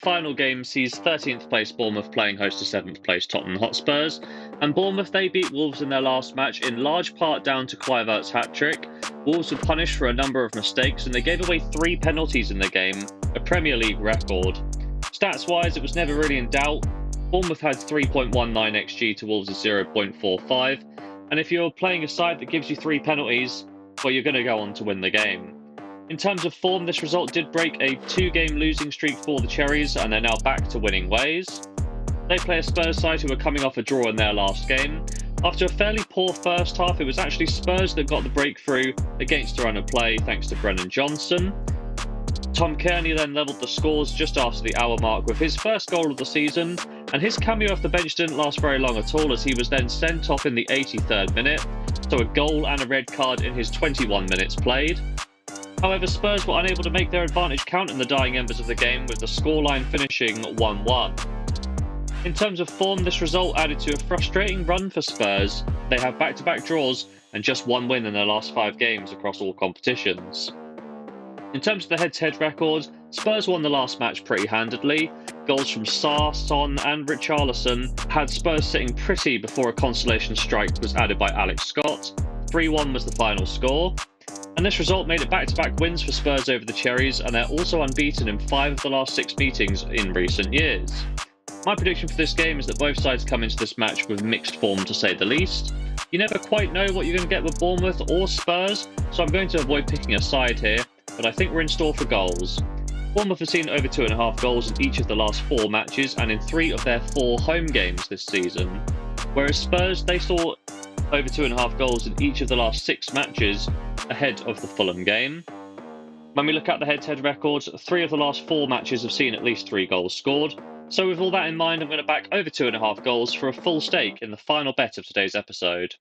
Final game sees 13th place Bournemouth playing host to 7th place Tottenham Hotspurs, and Bournemouth they beat Wolves in their last match in large part down to Kluivert's hat-trick. Wolves were punished for a number of mistakes and they gave away 3 penalties in the game, a Premier League record. Stats-wise, it was never really in doubt. Bournemouth had 3.19 XG to Wolves' 0.45, and if you're playing a side that gives you 3 penalties, well, you're going to go on to win the game. In terms of form, this result did break a 2-game losing streak for the Cherries, and they're now back to winning ways. They play a Spurs side who are coming off a draw in their last game. After a fairly poor first half, it was actually Spurs that got the breakthrough against a run of play thanks to Brennan Johnson. Tom Kearney then levelled the scores just after the hour mark with his first goal of the season, and his cameo off the bench didn't last very long at all as he was then sent off in the 83rd minute, so a goal and a red card in his 21 minutes played. However, Spurs were unable to make their advantage count in the dying embers of the game, with the scoreline finishing 1-1. In terms of form, this result added to a frustrating run for Spurs. They have back-to-back draws and just 1 win in their last 5 games across all competitions. In terms of the head-to-head record, Spurs won the last match pretty handedly. Goals from Sarr, Son and Richarlison had Spurs sitting pretty before a consolation strike was added by Alex Scott. 3-1 was the final score. And this result made it back-to-back wins for Spurs over the Cherries, and they're also unbeaten in 5 of the last 6 meetings in recent years. My prediction for this game is that both sides come into this match with mixed form to say the least. You never quite know what you're going to get with Bournemouth or Spurs, so I'm going to avoid picking a side here, but I think we're in store for goals. Bournemouth have seen over 2.5 goals in each of the last 4 matches and in 3 of their 4 home games this season, whereas Spurs, they saw over 2.5 goals in each of the last 6 matches ahead of the Fulham game. When we look at the head-to-head records, 3 of the last 4 matches have seen at least 3 goals scored. So with all that in mind, I'm going to back over 2.5 goals for a full stake in the final bet of today's episode.